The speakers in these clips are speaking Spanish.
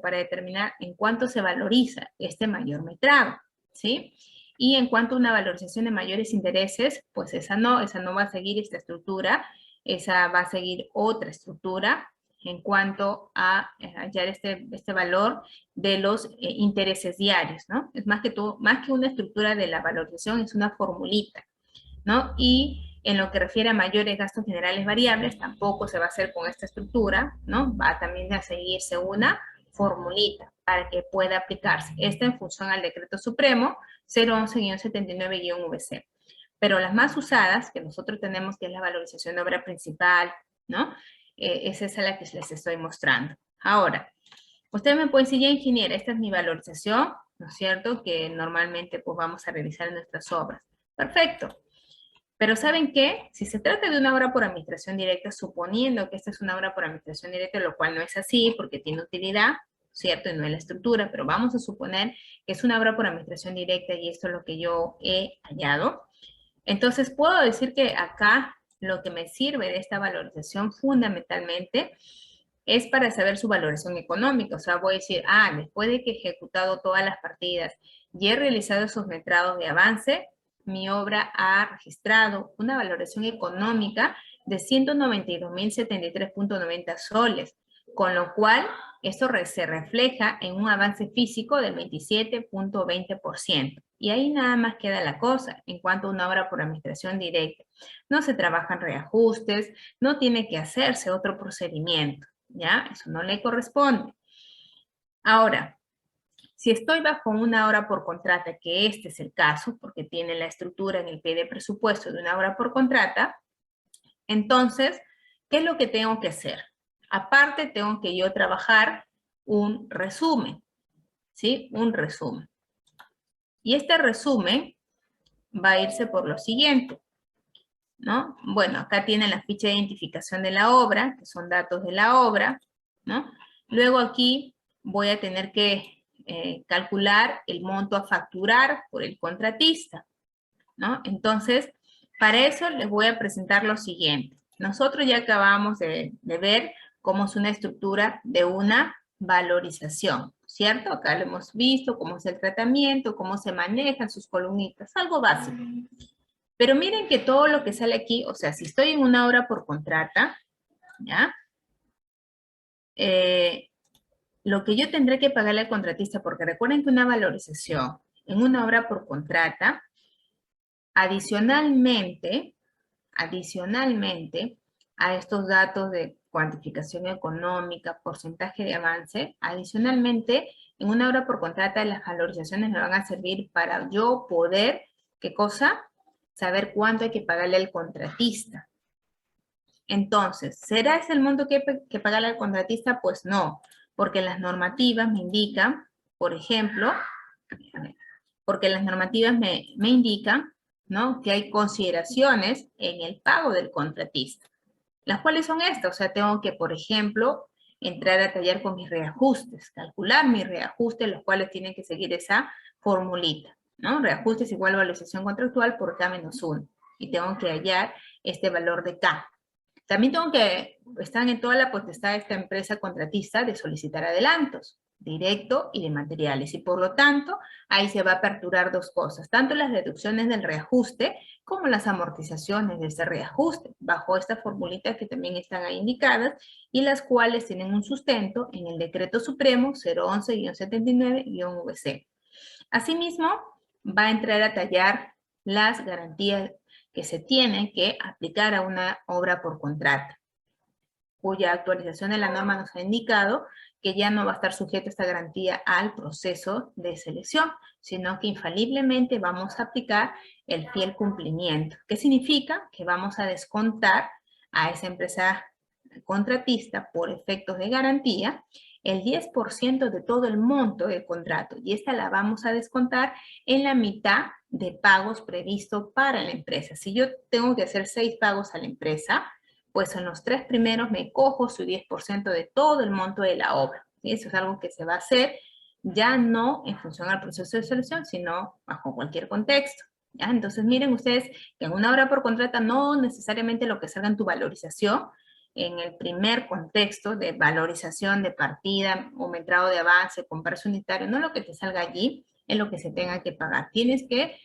para determinar en cuánto se valoriza este mayor metrado, ¿sí? Y en cuanto a una valorización de mayores intereses, pues esa no va a seguir esta estructura, esa va a seguir otra estructura en cuanto a hallar este valor de los intereses diarios, ¿no? Es más que una estructura de la valorización, es una formulita, ¿no? Y en lo que refiere a mayores gastos generales variables, tampoco se va a hacer con esta estructura, ¿no? Va también a seguirse una formulita para que pueda aplicarse. Esta en función al decreto supremo 011-79-VC. Pero las más usadas, que nosotros tenemos, que es la valorización de obra principal, ¿no? Es esa la que les estoy mostrando. Ahora, ustedes me pueden decir, ya ingeniera, esta es mi valorización, ¿no es cierto? Que normalmente pues vamos a realizar en nuestras obras. Perfecto. Pero ¿saben qué? Si se trata de una obra por administración directa, suponiendo que esta es una obra por administración directa, lo cual no es así porque tiene utilidad, ¿cierto? Y no es la estructura, pero vamos a suponer que es una obra por administración directa y esto es lo que yo he hallado. Entonces puedo decir que acá lo que me sirve de esta valorización fundamentalmente es para saber su valoración económica. O sea, voy a decir, después de que he ejecutado todas las partidas y he realizado esos metrados de avance, mi obra ha registrado una valoración económica de 192.073.90 soles, con lo cual eso se refleja en un avance físico del 27.20%. Y ahí nada más queda la cosa en cuanto a una obra por administración directa. No se trabajan reajustes, no tiene que hacerse otro procedimiento, ¿ya? Eso no le corresponde. Ahora, si estoy bajo una obra por contrata, que este es el caso, porque tiene la estructura en el pie de presupuesto de una obra por contrata, entonces, ¿qué es lo que tengo que hacer? Aparte, tengo que yo trabajar un resumen, ¿sí? Un resumen. Y este resumen va a irse por lo siguiente, ¿no? Bueno, acá tienen la ficha de identificación de la obra, que son datos de la obra, ¿no? Luego aquí voy a tener que calcular el monto a facturar por el contratista, ¿no? Entonces, para eso les voy a presentar lo siguiente. Nosotros ya acabamos de ver cómo es una estructura de una valorización, ¿cierto? Acá lo hemos visto, cómo es el tratamiento, cómo se manejan sus columnitas, algo básico. Pero miren que todo lo que sale aquí, o sea, si estoy en una obra por contrata, ¿ya? Lo que yo tendré que pagarle al contratista, porque recuerden que una valorización en una obra por contrata, adicionalmente a estos datos de cuantificación económica, porcentaje de avance, adicionalmente, en una obra por contrata, las valorizaciones me van a servir para yo poder, ¿qué cosa? Saber cuánto hay que pagarle al contratista. Entonces, ¿será ese el monto que pagarle al contratista? Pues no, porque las normativas me indican, por ejemplo, me indican, ¿no?, que hay consideraciones en el pago del contratista. ¿Las cuales son estas? O sea, tengo que, por ejemplo, entrar a tallar con mis reajustes, calcular mis reajustes, los cuales tienen que seguir esa formulita, ¿no? Reajustes igual a valorización contractual por K-1. Y tengo que hallar este valor de K. También están en toda la potestad de esta empresa contratista de solicitar adelantos, directo y de materiales. Y por lo tanto, ahí se va a aperturar dos cosas, tanto las deducciones del reajuste como las amortizaciones de ese reajuste, bajo esta formulita que también están ahí indicadas, y las cuales tienen un sustento en el Decreto Supremo 011-79-VC. Asimismo, va a entrar a tallar las garantías que se tienen que aplicar a una obra por contrato, cuya actualización de la norma nos ha indicado que ya no va a estar sujeto esta garantía al proceso de selección, sino que infaliblemente vamos a aplicar el fiel cumplimiento. ¿Qué significa? Que vamos a descontar a esa empresa contratista por efectos de garantía el 10% de todo el monto del contrato, y esta la vamos a descontar en la mitad de pagos previstos para la empresa. Si yo tengo que hacer 6 pagos a la empresa, pues en los 3 primeros me cojo su 10% de todo el monto de la obra. ¿Sí? Eso es algo que se va a hacer ya no en función al proceso de selección, sino bajo cualquier contexto. ¿Ya? Entonces miren ustedes que en una obra por contrata no necesariamente lo que salga en tu valorización en el primer contexto de valorización de partida o metrado de avance con precio unitario, no lo que te salga allí, es lo que se tenga que pagar. Tienes que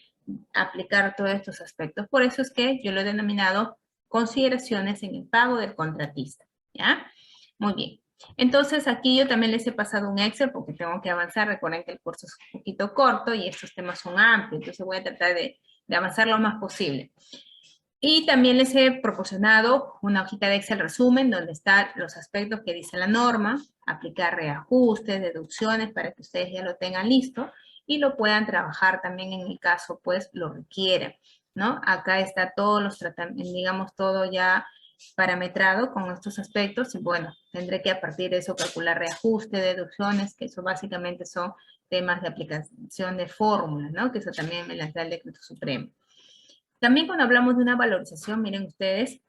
aplicar todos estos aspectos. Por eso es que yo lo he denominado consideraciones en el pago del contratista, ¿ya? Muy bien. Entonces, aquí yo también les he pasado un Excel porque tengo que avanzar. Recuerden que el curso es un poquito corto y estos temas son amplios, entonces voy a tratar de avanzar lo más posible. Y también les he proporcionado una hojita de Excel resumen donde están los aspectos que dice la norma, aplicar reajustes, deducciones para que ustedes ya lo tengan listo y lo puedan trabajar también en el caso, pues, lo requieran, ¿no? Acá está todos los tratamientos, digamos, todo ya parametrado con estos aspectos y bueno, tendré que a partir de eso calcular reajuste, deducciones, que eso básicamente son temas de aplicación de fórmulas, ¿no? Que eso también me las da el decreto supremo. También cuando hablamos de una valorización, miren ustedes,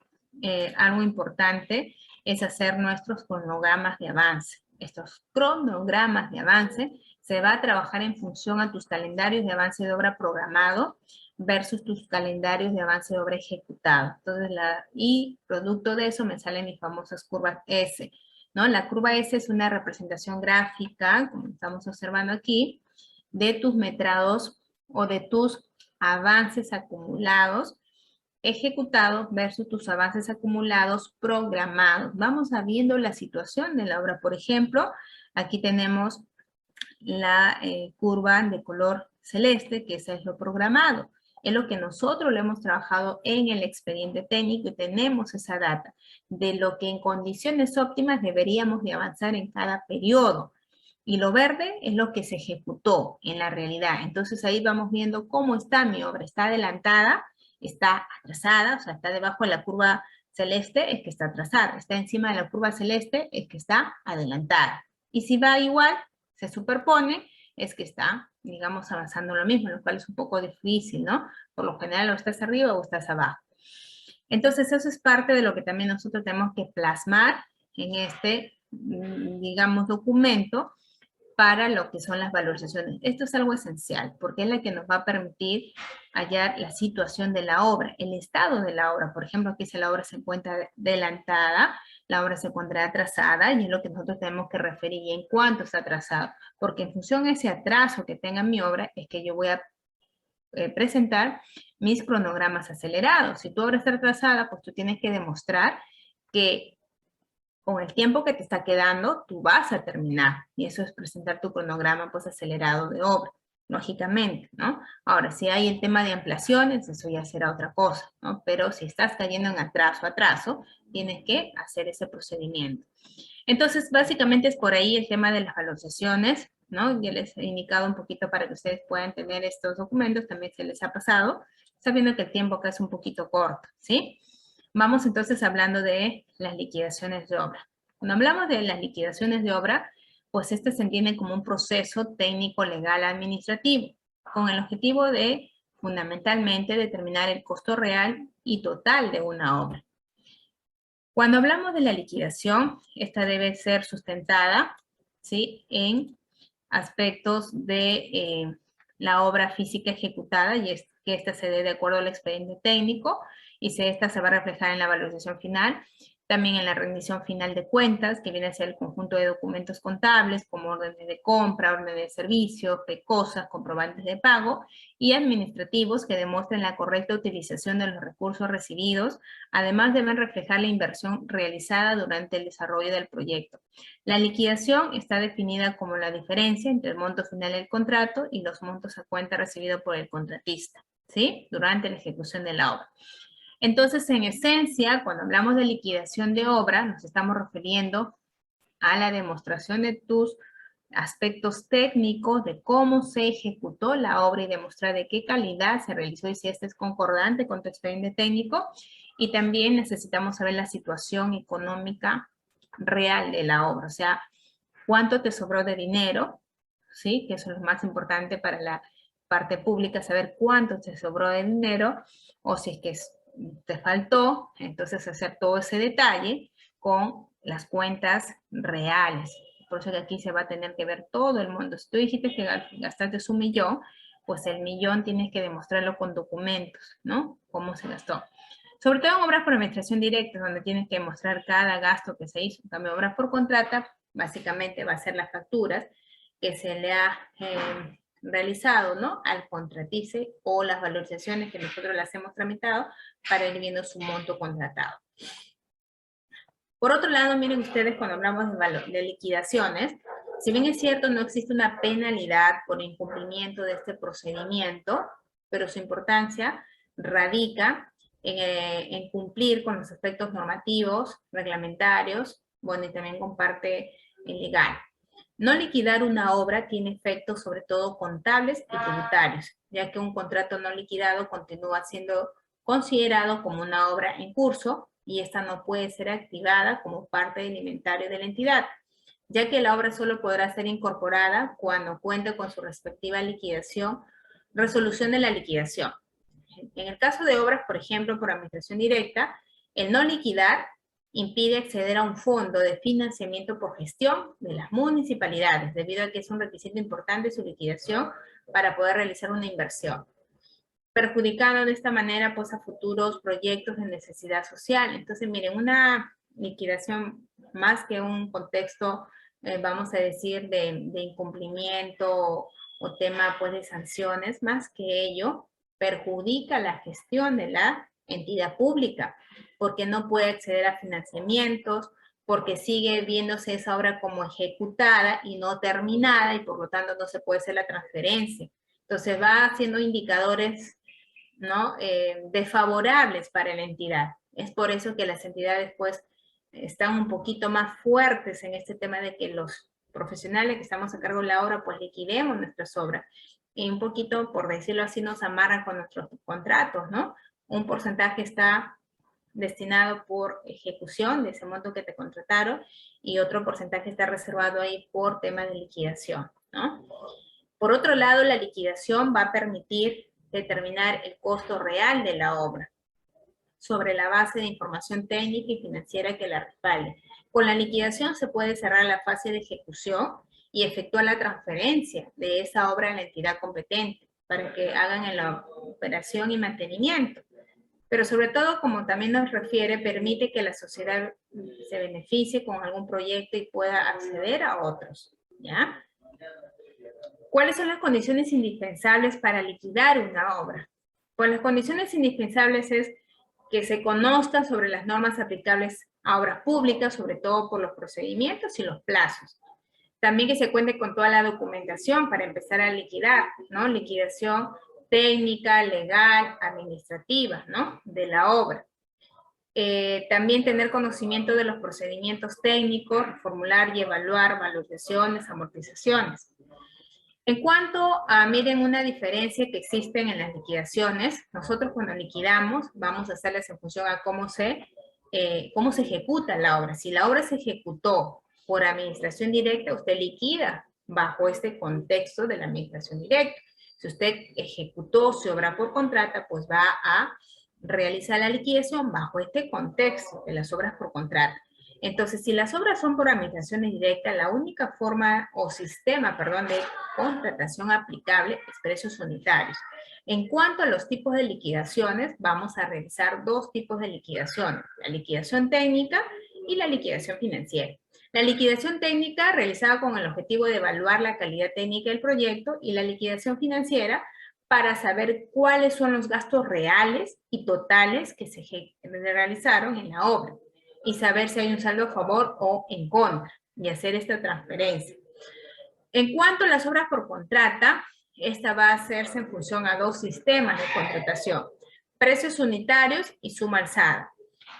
algo importante es hacer nuestros cronogramas de avance. Estos cronogramas de avance se va a trabajar en función a tus calendarios de avance de obra programado versus tus calendarios de avance de obra ejecutado. Entonces, y producto de eso me salen mis famosas curvas S, ¿no? La curva S es una representación gráfica, como estamos observando aquí, de tus metrados o de tus avances acumulados ejecutados versus tus avances acumulados programados. Vamos a viendo la situación de la obra. Por ejemplo, aquí tenemos la curva de color celeste, que ese es lo programado. Es lo que nosotros lo hemos trabajado en el expediente técnico y tenemos esa data de lo que en condiciones óptimas deberíamos de avanzar en cada periodo. Y lo verde es lo que se ejecutó en la realidad. Entonces ahí vamos viendo cómo está mi obra. Está adelantada, está atrasada, o sea, está debajo de la curva celeste, es que está atrasada. Está encima de la curva celeste, es que está adelantada. Y si va igual, se superpone, es que está, digamos, avanzando lo mismo, lo cual es un poco difícil, ¿no? Por lo general o estás arriba o estás abajo. Entonces eso es parte de lo que también nosotros tenemos que plasmar en este, digamos, documento para lo que son las valorizaciones. Esto es algo esencial, porque es la que nos va a permitir hallar la situación de la obra, el estado de la obra. Por ejemplo, aquí si la obra se encuentra adelantada, la obra se encuentra atrasada, y es lo que nosotros tenemos que referir y en cuánto está atrasado, porque en función de ese atraso que tenga mi obra, es que yo voy a presentar mis cronogramas acelerados. Si tu obra está atrasada, pues tú tienes que demostrar que con el tiempo que te está quedando, tú vas a terminar. Y eso es presentar tu cronograma pues acelerado de obra, lógicamente, ¿no? Ahora, si hay el tema de ampliaciones, eso ya será otra cosa, ¿no? Pero si estás cayendo en atraso, tienes que hacer ese procedimiento. Entonces, básicamente es por ahí el tema de las valorizaciones, ¿no? Ya les he indicado un poquito para que ustedes puedan tener estos documentos, también se les ha pasado, sabiendo que el tiempo acá es un poquito corto, ¿sí? Vamos entonces hablando de las liquidaciones de obra. Cuando hablamos de las liquidaciones de obra, pues este se entiende como un proceso técnico, legal, administrativo, con el objetivo de fundamentalmente determinar el costo real y total de una obra. Cuando hablamos de la liquidación, esta debe ser sustentada, ¿sí?, en aspectos de la obra física ejecutada, y es que esta se dé de acuerdo al expediente técnico, y esta se va a reflejar en la valorización final, también en la rendición final de cuentas, que viene a ser el conjunto de documentos contables, como órdenes de compra, órdenes de servicio, cosas, comprobantes de pago, y administrativos que demuestren la correcta utilización de los recursos recibidos. Además, deben reflejar la inversión realizada durante el desarrollo del proyecto. La liquidación está definida como la diferencia entre el monto final del contrato y los montos a cuenta recibidos por el contratista, ¿sí?, durante la ejecución de la obra. Entonces, en esencia, cuando hablamos de liquidación de obra, nos estamos refiriendo a la demostración de tus aspectos técnicos, de cómo se ejecutó la obra y demostrar de qué calidad se realizó y si este es concordante con tu expediente técnico. Y también necesitamos saber la situación económica real de la obra, o sea, cuánto te sobró de dinero, ¿sí? Que eso es lo más importante para la parte pública, saber cuánto te sobró de dinero, o si es que te faltó, entonces hacer todo ese detalle con las cuentas reales. Por eso que aquí se va a tener que ver todo el mundo. Si tú dijiste que gastaste $1 millón, pues el millón tienes que demostrarlo con documentos, ¿no? Cómo se gastó. Sobre todo en obras por administración directa, donde tienes que mostrar cada gasto que se hizo. En cambio, obras por contrata, básicamente va a ser las facturas que se le ha realizado, ¿no?, al contratista o las valorizaciones que nosotros las hemos tramitado para ir viendo su monto contratado. Por otro lado, miren ustedes, cuando hablamos de liquidaciones, si bien es cierto, no existe una penalidad por incumplimiento de este procedimiento, pero su importancia radica en cumplir con los aspectos normativos, reglamentarios, bueno, y también con parte legal. No liquidar una obra tiene efectos sobre todo contables y tributarios, ya que un contrato no liquidado continúa siendo considerado como una obra en curso y esta no puede ser activada como parte del inventario de la entidad, ya que la obra solo podrá ser incorporada cuando cuente con su respectiva liquidación, resolución de la liquidación. En el caso de obras, por ejemplo, por administración directa, el no liquidar impide acceder a un fondo de financiamiento por gestión de las municipalidades, debido a que es un requisito importante su liquidación para poder realizar una inversión, perjudicando de esta manera pues a futuros proyectos de necesidad social. Entonces, miren, una liquidación más que un contexto, vamos a decir, de incumplimiento o tema pues de sanciones, más que ello, perjudica la gestión de la entidad pública, porque no puede acceder a financiamientos, porque sigue viéndose esa obra como ejecutada y no terminada, y por lo tanto no se puede hacer la transferencia. Entonces va haciendo indicadores, ¿no?, desfavorables para la entidad. Es por eso que las entidades pues están un poquito más fuertes en este tema de que los profesionales que estamos a cargo de la obra pues liquidemos nuestras obras. Y un poquito, por decirlo así, nos amarran con nuestros contratos, ¿no? Un porcentaje está destinado por ejecución de ese monto que te contrataron y otro porcentaje está reservado ahí por tema de liquidación, ¿no? Por otro lado, la liquidación va a permitir determinar el costo real de la obra sobre la base de información técnica y financiera que la respalde. Con la liquidación se puede cerrar la fase de ejecución y efectuar la transferencia de esa obra a la entidad competente para que hagan la operación y mantenimiento. Pero sobre todo, como también nos refiere, permite que la sociedad se beneficie con algún proyecto y pueda acceder a otros, ¿ya? ¿Cuáles son las condiciones indispensables para liquidar una obra? Pues las condiciones indispensables es que se conozca sobre las normas aplicables a obras públicas, sobre todo por los procedimientos y los plazos. También que se cuente con toda la documentación para empezar a liquidar, ¿no? Liquidación técnica, legal, administrativa, ¿no?, de la obra. También tener conocimiento de los procedimientos técnicos, formular y evaluar valorizaciones, amortizaciones. En cuanto a, miren, una diferencia que existen en las liquidaciones, nosotros cuando liquidamos vamos a hacerles en función a cómo se ejecuta la obra. Si la obra se ejecutó por administración directa, usted liquida bajo este contexto de la administración directa. Si usted ejecutó su obra por contrata, pues va a realizar la liquidación bajo este contexto de las obras por contrata. Entonces, si las obras son por administración directa, la única forma o sistema, perdón, de contratación aplicable es precios unitarios. En cuanto a los tipos de liquidaciones, vamos a realizar dos tipos de liquidaciones, la liquidación técnica y la liquidación financiera. La liquidación técnica realizada con el objetivo de evaluar la calidad técnica del proyecto y la liquidación financiera para saber cuáles son los gastos reales y totales que se realizaron en la obra y saber si hay un saldo a favor o en contra y hacer esta transferencia. En cuanto a las obras por contrata, esta va a hacerse en función a dos sistemas de contratación, precios unitarios y suma alzada.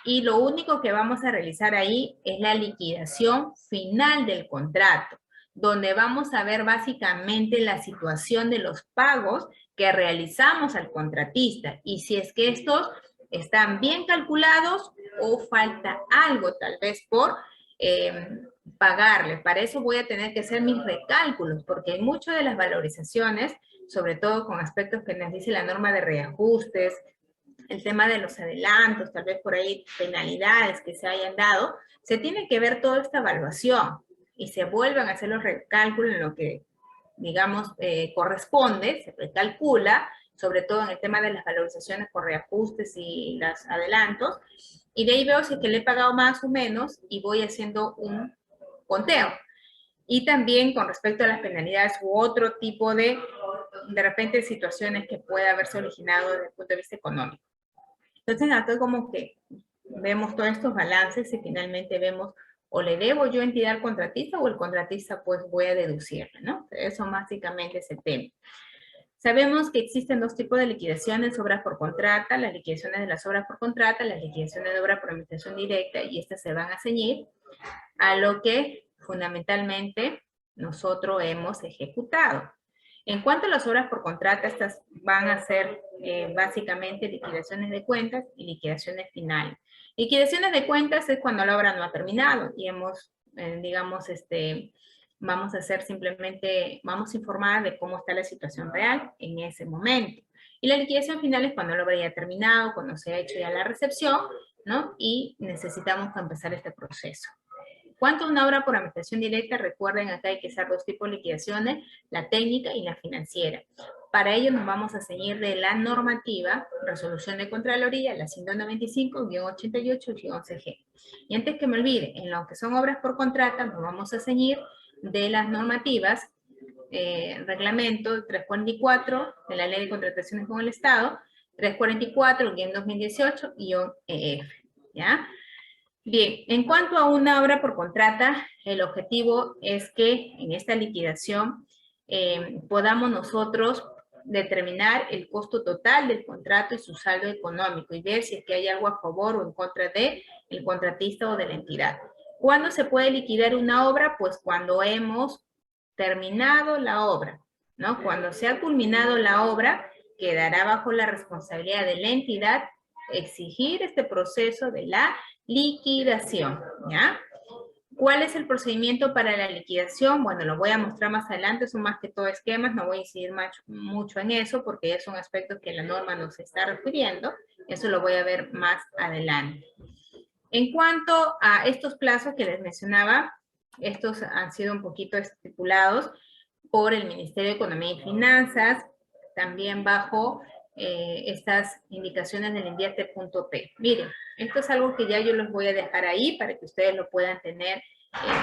Y lo único que vamos a realizar ahí es la liquidación final del contrato, donde vamos a ver básicamente la situación de los pagos que realizamos al contratista y si es que estos están bien calculados o falta algo tal vez por pagarle. Para eso voy a tener que hacer mis recálculos, porque en muchas de las valorizaciones, sobre todo con aspectos que nos dice la norma de reajustes, el tema de los adelantos, tal vez por ahí penalidades que se hayan dado, se tiene que ver toda esta evaluación y se vuelven a hacer los recálculos en lo que, digamos, corresponde, se recalcula sobre todo en el tema de las valorizaciones por reajustes y los adelantos, y de ahí veo si es que le he pagado más o menos y voy haciendo un conteo. Y también con respecto a las penalidades u otro tipo de repente situaciones que puede haberse originado desde el punto de vista económico. Entonces acá como que vemos todos estos balances y finalmente vemos o le debo yo entidad al contratista o el contratista pues voy a deducirle, ¿no? Eso básicamente es el tema. Sabemos que existen dos tipos de liquidaciones, obras por contrata, las liquidaciones de las obras por contrata, las liquidaciones de obra por administración directa, y estas se van a ceñir a lo que fundamentalmente nosotros hemos ejecutado. En cuanto a las obras por contrata, estas van a ser básicamente liquidaciones de cuentas y liquidaciones finales. Liquidaciones de cuentas es cuando la obra no ha terminado y hemos, digamos, vamos a hacer simplemente, vamos a informar de cómo está la situación real en ese momento. Y la liquidación final es cuando la obra ya ha terminado, cuando se ha hecho ya la recepción, ¿no? Y necesitamos empezar este proceso. ¿Cuánto una obra por administración directa? Recuerden, acá hay que hacer dos tipos de liquidaciones, la técnica y la financiera. Para ello nos vamos a ceñir de la normativa, resolución de Contraloría, la 195-88-11G. Y antes que me olvide, en lo que son obras por contrata, nos vamos a ceñir de las normativas, reglamento 344 de la Ley de Contrataciones con el Estado, 344-2018-EF, ¿ya? Bien, en cuanto a una obra por contrata, el objetivo es que en esta liquidación podamos nosotros determinar el costo total del contrato y su saldo económico y ver si es que hay algo a favor o en contra del contratista o de la entidad. ¿Cuándo se puede liquidar una obra? Pues cuando hemos terminado la obra, ¿no? Cuando se ha culminado la obra, quedará bajo la responsabilidad de la entidad exigir este proceso de la liquidación, ¿ya? ¿Cuál es el procedimiento para la liquidación? Bueno, lo voy a mostrar más adelante, son más que todo esquemas, no voy a incidir mucho en eso porque ya son aspectos que la norma nos está refiriendo, eso lo voy a ver más adelante. En cuanto a estos plazos que les mencionaba, estos han sido un poquito estipulados por el Ministerio de Economía y Finanzas, también bajo estas indicaciones del invierte.p. Miren, esto es algo que ya yo los voy a dejar ahí para que ustedes lo puedan tener,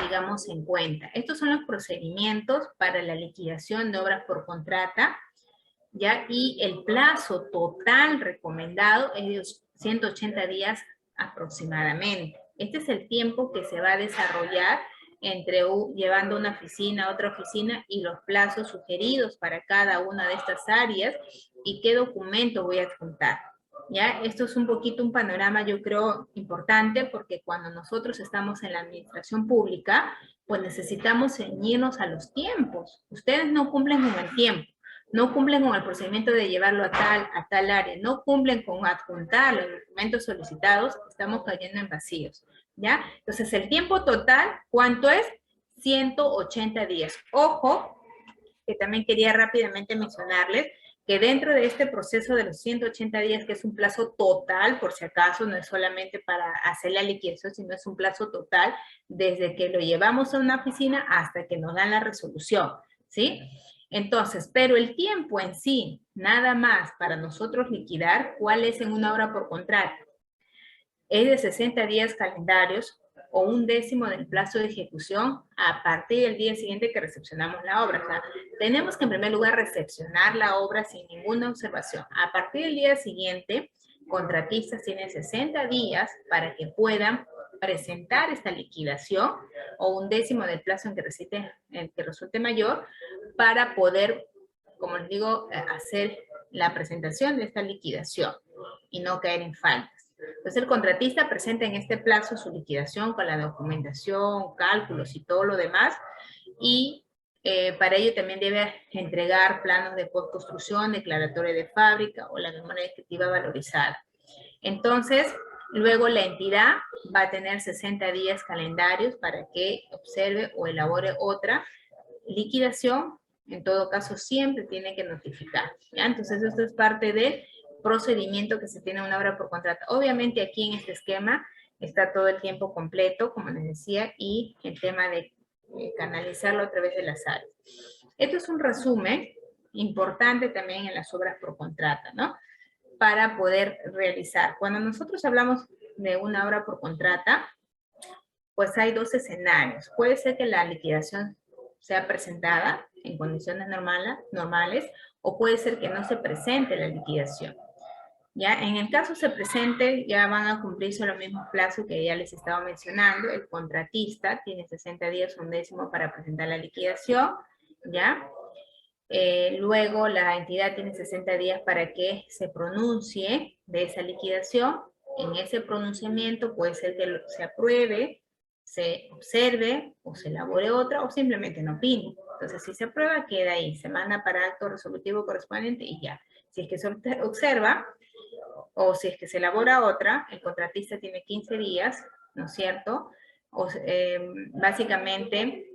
digamos, en cuenta. Estos son los procedimientos para la liquidación de obras por contrata, ¿ya? Y el plazo total recomendado es de 180 días aproximadamente. Este es el tiempo que se va a desarrollar entre llevando una oficina a otra oficina y los plazos sugeridos para cada una de estas áreas y qué documento voy a adjuntar. ¿Ya? Esto es un poquito un panorama, yo creo, importante porque cuando nosotros estamos en la administración pública, pues necesitamos ceñirnos a los tiempos. Ustedes no cumplen con el tiempo, no cumplen con el procedimiento de llevarlo a tal área, no cumplen con adjuntar los documentos solicitados, estamos cayendo en vacíos. ¿Ya? Entonces, el tiempo total, ¿cuánto es? 180 días. Ojo, que también quería rápidamente mencionarles que dentro de este proceso de los 180 días, que es un plazo total, por si acaso, no es solamente para hacer la liquidación, sino es un plazo total desde que lo llevamos a una oficina hasta que nos dan la resolución, ¿sí? Entonces, pero el tiempo en sí, nada más para nosotros liquidar, ¿cuál es en una obra por contrato? Es de 60 días calendarios o un décimo del plazo de ejecución a partir del día siguiente que recepcionamos la obra. O sea, tenemos que en primer lugar recepcionar la obra sin ninguna observación. A partir del día siguiente, contratistas tienen 60 días para que puedan presentar esta liquidación o un décimo del plazo en que resulte mayor para poder, como les digo, hacer la presentación de esta liquidación y no caer en faltas. Entonces el contratista presenta en este plazo su liquidación con la documentación, cálculos y todo lo demás, y para ello también debe entregar planos de postconstrucción, declaratoria de fábrica o la memoria descriptiva valorizada. Entonces, luego la entidad va a tener 60 días calendarios para que observe o elabore otra liquidación. En todo caso, siempre tiene que notificar, ¿ya? Entonces, esto es parte del procedimiento que se tiene una obra por contrato. Obviamente, aquí en este esquema está todo el tiempo completo, como les decía, y el tema de canalizarlo a través de las áreas. Esto es un resumen importante también en las obras por contrata, ¿no? Para poder realizar. Cuando nosotros hablamos de una obra por contrata, pues hay dos escenarios. Puede ser que la liquidación sea presentada en condiciones normales o puede ser que no se presente la liquidación. Ya, en el caso se presente, ya van a cumplirse los mismos plazos que ya les estaba mencionando. El contratista tiene 60 días un décimo para presentar la liquidación, ¿ya? Luego la entidad tiene 60 días para que se pronuncie de esa liquidación. En ese pronunciamiento puede ser que se apruebe, se observe o se elabore otra o simplemente no opine. Entonces, si se aprueba, queda ahí. Se manda para acto resolutivo correspondiente y ya. Si es que se observa o si es que se elabora otra, el contratista tiene 15 días, ¿no es cierto? Básicamente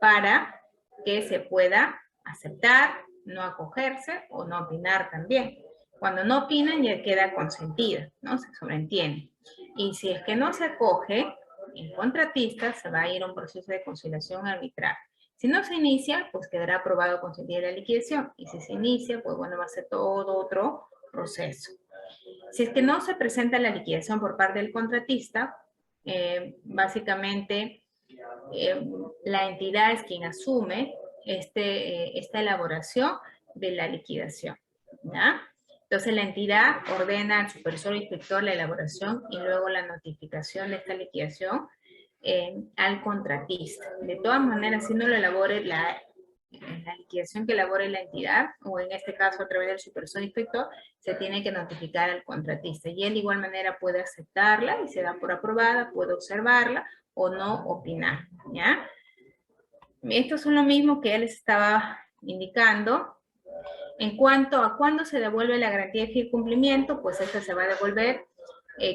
para que se pueda aceptar, no acogerse o no opinar también. Cuando no opinan ya queda consentida, ¿no? Se sobreentiende. Y si es que no se acoge, el contratista se va a ir a un proceso de conciliación arbitral. Si no se inicia, pues quedará aprobado consentida la liquidación. Y si se inicia, pues bueno, va a ser todo otro proceso. Si es que no se presenta la liquidación por parte del contratista, básicamente la entidad es quien asume esta elaboración de la liquidación, ¿ya? Entonces la entidad ordena al supervisor o inspector la elaboración y luego la notificación de esta liquidación al contratista. De todas maneras, si no lo elabore la liquidación que elabore la entidad, o en este caso a través del supervisor o inspector, se tiene que notificar al contratista. Y él de igual manera puede aceptarla y se da por aprobada, puede observarla o no opinar, ¿ya? Esto es lo mismo que él les estaba indicando. En cuanto a cuándo se devuelve la garantía de fiel cumplimiento, pues esta se va a devolver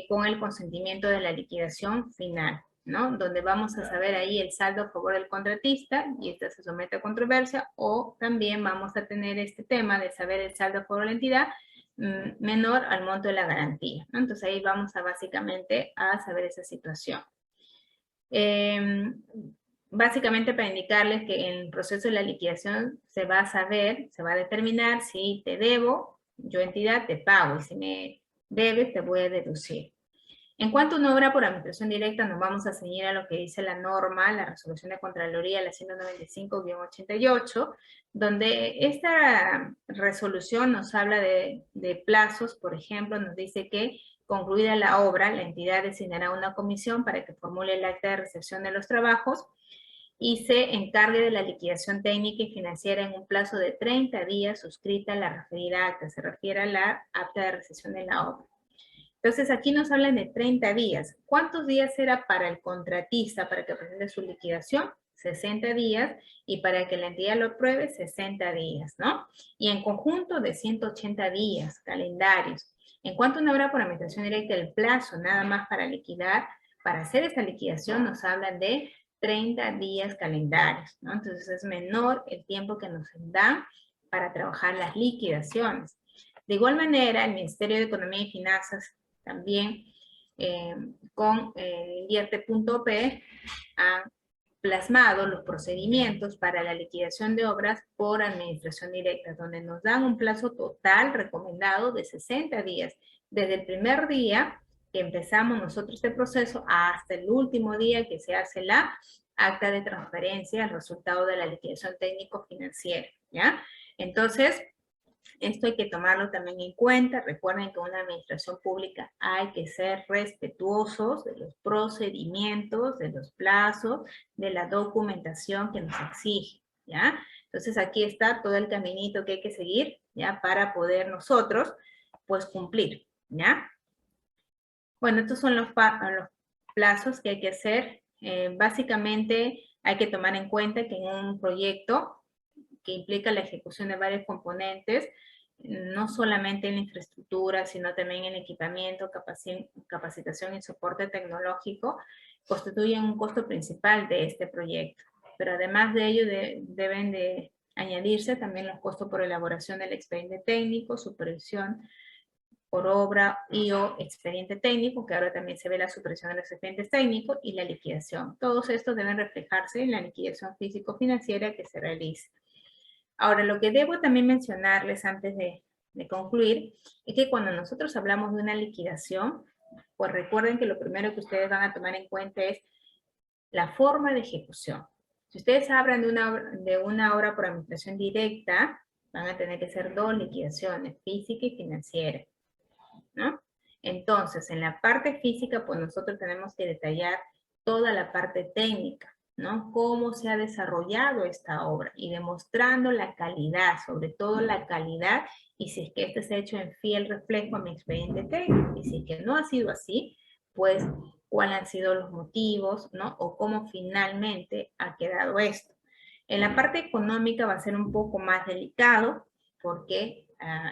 con el consentimiento de la liquidación final, ¿no? Donde vamos a saber ahí el saldo a favor del contratista y esta se somete a controversia, o también vamos a tener este tema de saber el saldo a favor de la entidad menor al monto de la garantía, ¿no? Entonces ahí vamos a básicamente a saber esa situación. Básicamente para indicarles que en el proceso de la liquidación se va a saber, se va a determinar si te debo, yo entidad te pago, y si me debes te voy a deducir. En cuanto a una obra por administración directa, nos vamos a ceñir a lo que dice la norma, la resolución de Contraloría, la 195-88, donde esta resolución nos habla de plazos. Por ejemplo, nos dice que concluida la obra, la entidad designará una comisión para que formule el acta de recepción de los trabajos y se encargue de la liquidación técnica y financiera en un plazo de 30 días suscrita la referida acta. Se refiere a la acta de recepción de la obra. Entonces aquí nos hablan de 30 días. ¿Cuántos días era para el contratista para que presente su liquidación? 60 días, y para que la entidad lo apruebe, 60 días, ¿no? Y en conjunto de 180 días, calendarios. En cuanto a una obra por administración directa, el plazo nada más para liquidar, para hacer esta liquidación nos hablan de 30 días calendarios, ¿no? Entonces es menor el tiempo que nos dan para trabajar las liquidaciones. De igual manera, el Ministerio de Economía y Finanzas también con invierte.p han plasmado los procedimientos para la liquidación de obras por administración directa, donde nos dan un plazo total recomendado de 60 días, desde el primer día que empezamos nosotros este proceso hasta el último día que se hace la acta de transferencia, el resultado de la liquidación técnico-financiera, ¿ya? Entonces, esto hay que tomarlo también en cuenta. Recuerden que en una administración pública hay que ser respetuosos de los procedimientos, de los plazos, de la documentación que nos exige, ¿ya? Entonces aquí está todo el caminito que hay que seguir, ¿ya? Para poder nosotros, pues, cumplir, ¿ya? Bueno, estos son los plazos que hay que hacer. Básicamente hay que tomar en cuenta que en un proyecto que implica la ejecución de varios componentes, no solamente en la infraestructura, sino también en equipamiento, capacitación y soporte tecnológico, constituyen un costo principal de este proyecto. Pero además de ello, deben de añadirse también los costos por elaboración del expediente técnico, supervisión por obra y o expediente técnico, que ahora también se ve la supervisión de los expedientes técnicos, y la liquidación. Todos estos deben reflejarse en la liquidación físico-financiera que se realice. Ahora, lo que debo también mencionarles antes de concluir es que cuando nosotros hablamos de una liquidación, pues recuerden que lo primero que ustedes van a tomar en cuenta es la forma de ejecución. Si ustedes hablan de una obra por administración directa, van a tener que hacer 2 liquidaciones, física y financiera, ¿no? Entonces, en la parte física, pues nosotros tenemos que detallar toda la parte técnica, ¿no? Cómo se ha desarrollado esta obra y demostrando la calidad, sobre todo la calidad, y si es que este se ha hecho en fiel reflejo a mi expediente técnico, y si es que no ha sido así, pues cuáles han sido los motivos, ¿no? O cómo finalmente ha quedado esto. En la parte económica va a ser un poco más delicado, porque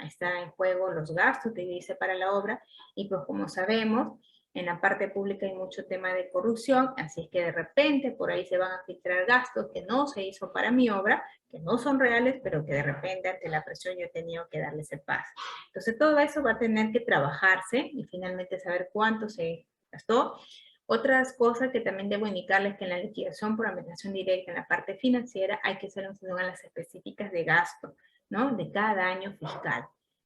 está en juego los gastos que yo hice para la obra, y pues como sabemos, en la parte pública hay mucho tema de corrupción, así es que de repente por ahí se van a filtrar gastos que no se hizo para mi obra, que no son reales, pero que de repente ante la presión yo he tenido que darles el paso. Entonces todo eso va a tener que trabajarse y finalmente saber cuánto se gastó. Otras cosas que también debo indicarles que en la liquidación por administración directa, en la parte financiera, hay que hacer mención a las específicas de gasto, ¿no? De cada año fiscal.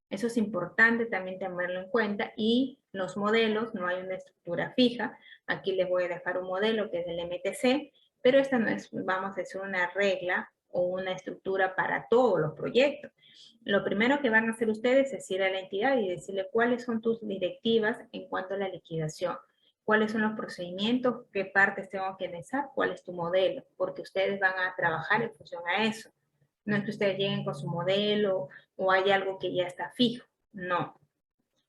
Eso es importante también tenerlo en cuenta, y los modelos, no hay una estructura fija. Aquí les voy a dejar un modelo que es del MTC, pero esta no es, vamos a decir, una regla o una estructura para todos los proyectos. Lo primero que van a hacer ustedes es ir a la entidad y decirle cuáles son tus directivas en cuanto a la liquidación, cuáles son los procedimientos, qué partes tengo que analizar, cuál es tu modelo, porque ustedes van a trabajar en función a eso. No es que ustedes lleguen con su modelo o hay algo que ya está fijo, no.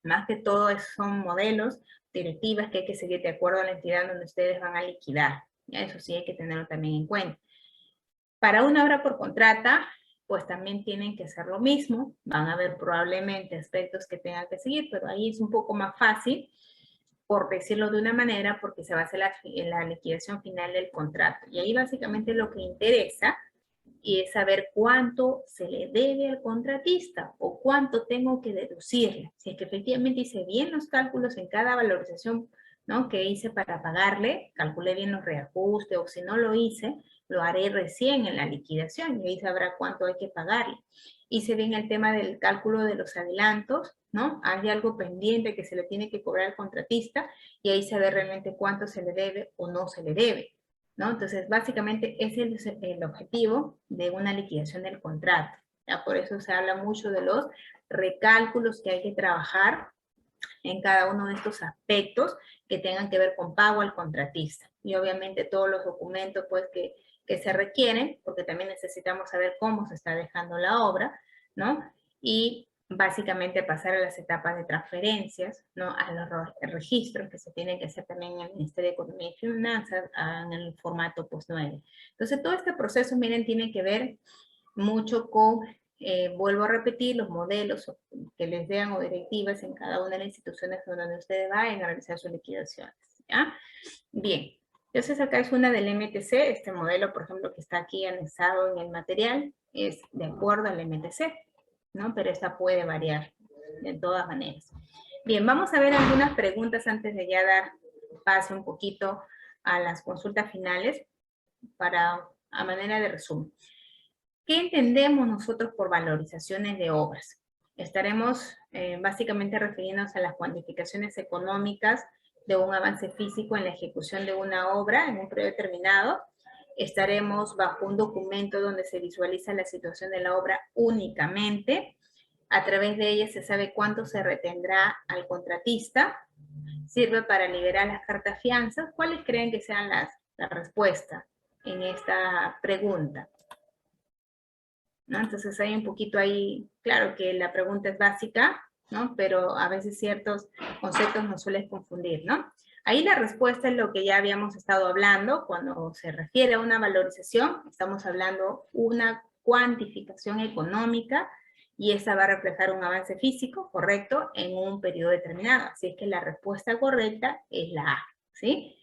Más que todo son modelos, directivas que hay que seguir de acuerdo a la entidad donde ustedes van a liquidar. ¿Ya? Eso sí hay que tenerlo también en cuenta. Para una obra por contrata, pues también tienen que hacer lo mismo. Van a haber probablemente aspectos que tengan que seguir, pero ahí es un poco más fácil, por decirlo de una manera, porque se va a hacer la liquidación final del contrato. Y ahí básicamente lo que interesa y es saber cuánto se le debe al contratista o cuánto tengo que deducirle. Si es que efectivamente hice bien los cálculos en cada valorización, ¿no?, que hice para pagarle, calculé bien los reajustes, o si no lo hice, lo haré recién en la liquidación y ahí sabrá cuánto hay que pagarle. Hice bien el tema del cálculo de los adelantos, ¿no? Hay algo pendiente que se le tiene que cobrar al contratista y ahí se ve realmente cuánto se le debe o no se le debe, ¿no? Entonces, básicamente ese es el objetivo de una liquidación del contrato. ¿Ya? Por eso se habla mucho de los recálculos que hay que trabajar en cada uno de estos aspectos que tengan que ver con pago al contratista. Y obviamente todos los documentos pues, que se requieren, porque también necesitamos saber cómo se está dejando la obra, ¿no? Y básicamente pasar a las etapas de transferencias, ¿no? A los registros que se tienen que hacer también en el Ministerio de Economía y Finanzas en el formato POS 9. Entonces todo este proceso, miren, tiene que ver mucho con, vuelvo a repetir, los modelos que les den o directivas en cada una de las instituciones donde ustedes vayan a realizar sus liquidaciones, ¿ya? Bien, entonces acá es una del MTC, este modelo, por ejemplo, que está aquí anexado en el material, es de acuerdo al MTC, ¿no? Pero esta puede variar de todas maneras. Bien, vamos a ver algunas preguntas antes de ya dar paso un poquito a las consultas finales a manera de resumen. ¿Qué entendemos nosotros por valorizaciones de obras? Estaremos básicamente refiriéndonos a las cuantificaciones económicas de un avance físico en la ejecución de una obra en un periodo determinado. Estaremos bajo un documento donde se visualiza la situación de la obra únicamente. A través de ella se sabe cuánto se retendrá al contratista. Sirve para liberar las cartas fianzas. ¿Cuáles creen que sean la respuesta en esta pregunta? ¿No? Entonces hay un poquito ahí, claro que la pregunta es básica, ¿no? Pero a veces ciertos conceptos nos suelen confundir, ¿no? Ahí la respuesta es lo que ya habíamos estado hablando. Cuando se refiere a una valorización, estamos hablando una cuantificación económica y esa va a reflejar un avance físico, correcto, en un periodo determinado. Así es que la respuesta correcta es la A, ¿sí?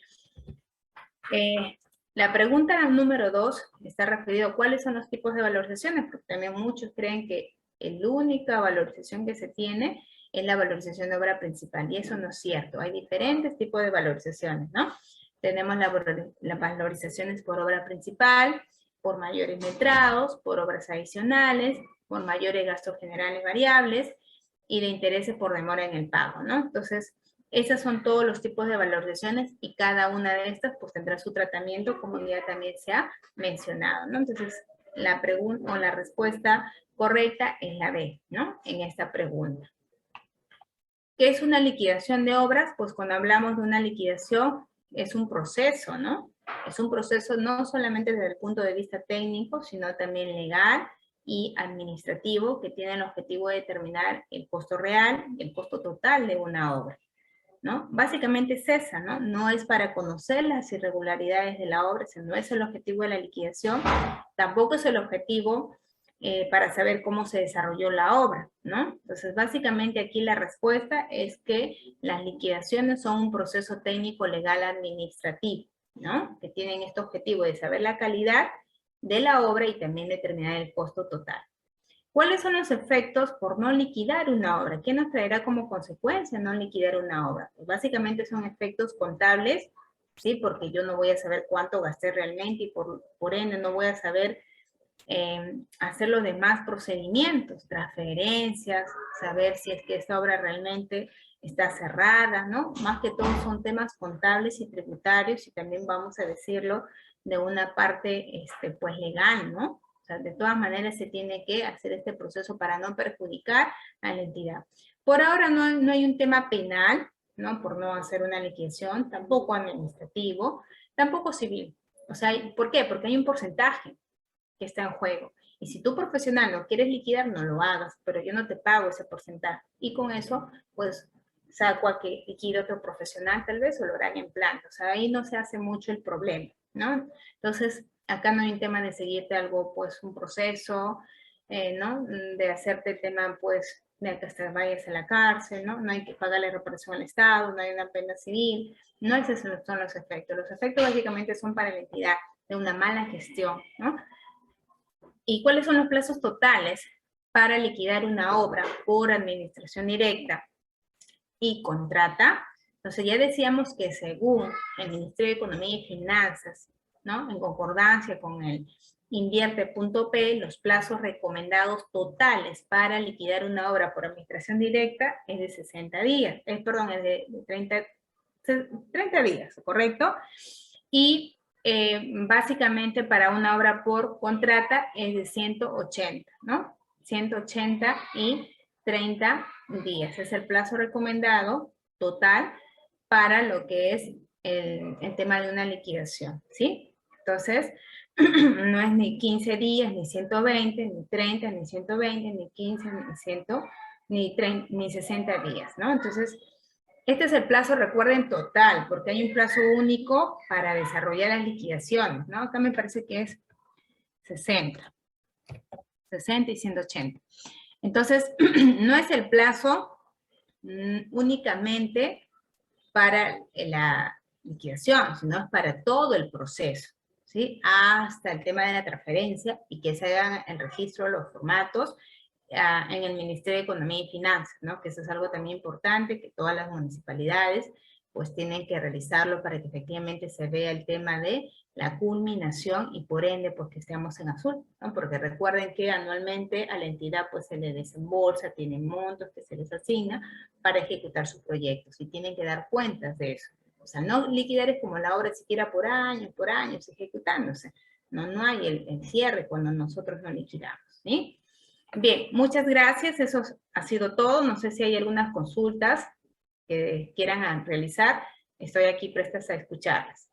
La pregunta número 2 está referido a cuáles son los tipos de valorizaciones, porque también muchos creen que la única valorización que se tiene es la valorización de obra principal, y eso no es cierto. Hay diferentes tipos de valorizaciones, ¿no? Tenemos las valorizaciones por obra principal, por mayores metrados, por obras adicionales, por mayores gastos generales variables y de intereses por demora en el pago, ¿no? Entonces, esos son todos los tipos de valorizaciones y cada una de estas pues tendrá su tratamiento como ya también se ha mencionado, ¿no? Entonces, la pregunta o la respuesta correcta es la B, ¿no? En esta pregunta. ¿Qué es una liquidación de obras? Pues cuando hablamos de una liquidación es un proceso, ¿no? Es un proceso no solamente desde el punto de vista técnico, sino también legal y administrativo que tiene el objetivo de determinar el costo real y el costo total de una obra, ¿no? Básicamente es esa, ¿no? No es para conocer las irregularidades de la obra, ese no es el objetivo de la liquidación, tampoco es el objetivo para saber cómo se desarrolló la obra, ¿no? Entonces, básicamente aquí la respuesta es que las liquidaciones son un proceso técnico legal administrativo, ¿no? Que tienen este objetivo de saber la calidad de la obra y también determinar el costo total. ¿Cuáles son los efectos por no liquidar una obra? ¿Qué nos traerá como consecuencia no liquidar una obra? Pues básicamente son efectos contables, ¿sí? Porque yo no voy a saber cuánto gasté realmente y por ende no voy a saber hacer los demás procedimientos, transferencias, saber si es que esta obra realmente está cerrada, ¿no? Más que todo son temas contables y tributarios y también vamos a decirlo de una parte, pues legal, ¿no? O sea, de todas maneras se tiene que hacer este proceso para no perjudicar a la entidad. Por ahora no hay un tema penal, ¿no? Por no hacer una liquidación, tampoco administrativo, tampoco civil. O sea, ¿por qué? Porque hay un porcentaje que está en juego. Y si tú profesional no quieres liquidar, no lo hagas, pero yo no te pago ese porcentaje. Y con eso, pues, saco a que liquide otro profesional tal vez o lo harán en planta. O sea, ahí no se hace mucho el problema, ¿no? Entonces, acá no hay un tema de seguirte algo, pues, un proceso, ¿no? De hacerte el tema, pues, de que hasta vayas a la cárcel, ¿no? No hay que pagarle reparación al Estado, no hay una pena civil, no esos son los efectos. Los efectos básicamente son para la entidad de una mala gestión, ¿no? ¿Y cuáles son los plazos totales para liquidar una obra por administración directa y contrata? Entonces ya decíamos que según el Ministerio de Economía y Finanzas, ¿no? En concordancia con el invierte.p, los plazos recomendados totales para liquidar una obra por administración directa es de 60 días, perdón, es de 30 días, ¿correcto? Y básicamente para una obra por contrata es de 180, ¿no? 180 y 30 días. Es el plazo recomendado total para lo que es el tema de una liquidación, ¿sí? Entonces, no es ni 15 días, ni 120, ni 30, ni 120, ni 15, ni 100, ni 30, ni 60 días, ¿no? Entonces, este es el plazo, recuerden, total, porque hay un plazo único para desarrollar las liquidaciones, ¿no? Acá me parece que es 60, 60 y 180. Entonces, no es el plazo únicamente para la liquidación, sino es para todo el proceso, ¿sí? Hasta el tema de la transferencia y que se hagan el registro, los formatos, en el Ministerio de Economía y Finanzas, ¿no? Que eso es algo también importante, que todas las municipalidades pues tienen que realizarlo para que efectivamente se vea el tema de la culminación y por ende pues que estemos en azul, ¿no? Porque recuerden que anualmente a la entidad pues se le desembolsa, tienen montos que se les asigna para ejecutar sus proyectos y tienen que dar cuentas de eso. O sea, no liquidar es como la obra siquiera por años ejecutándose. No hay el cierre cuando nosotros no liquidamos, ¿sí? Bien, muchas gracias. Eso ha sido todo. No sé si hay algunas consultas que quieran realizar. Estoy aquí prestas a escucharlas.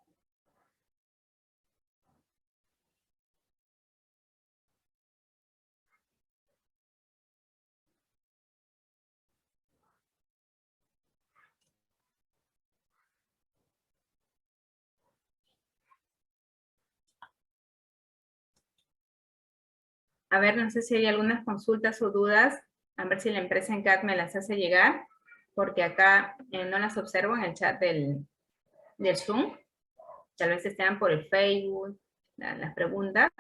A ver, no sé si hay algunas consultas o dudas. A ver si la empresa en CAT me las hace llegar, porque acá no las observo en el chat del Zoom. Tal vez estén por el Facebook, las preguntas.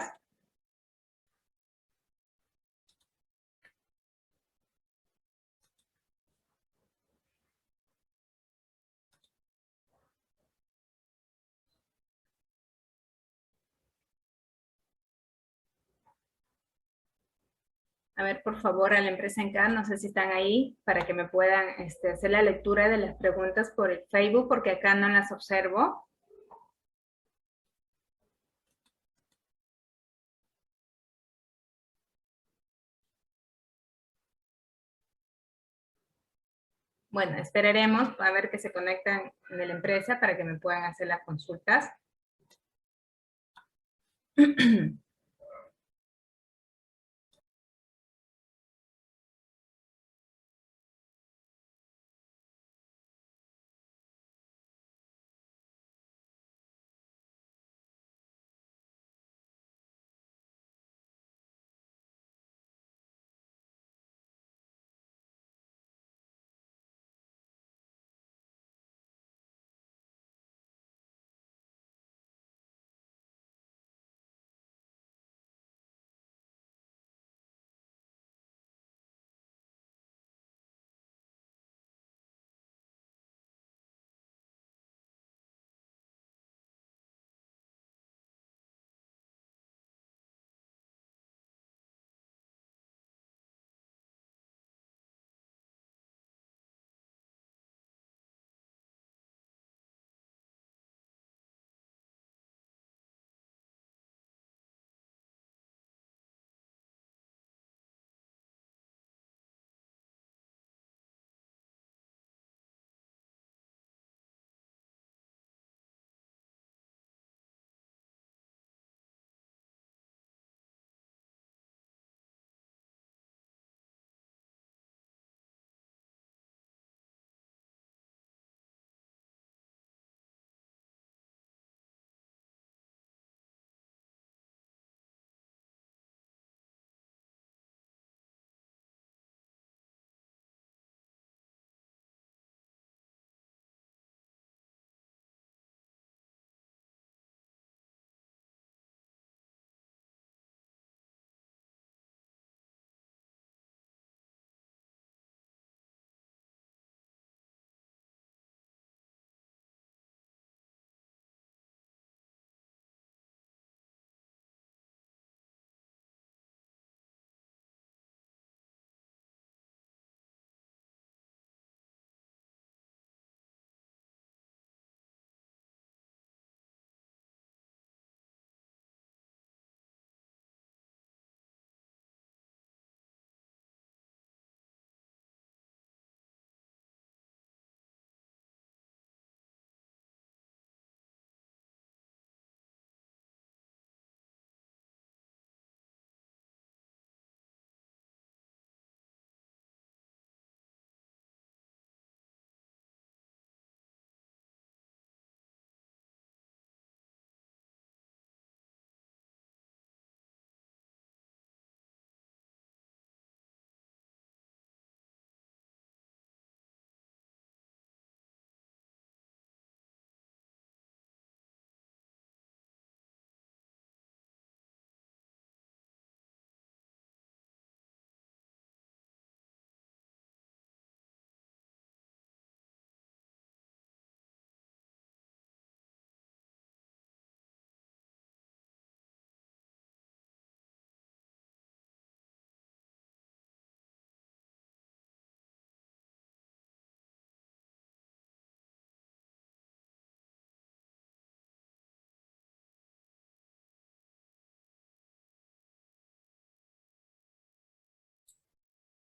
A ver, por favor, a la empresa en CAD, no sé si están ahí para que me puedan hacer la lectura de las preguntas por el Facebook, porque acá no las observo. Bueno, esperaremos a ver que se conectan de la empresa para que me puedan hacer las consultas.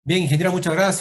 Bien, ingeniera, muchas gracias.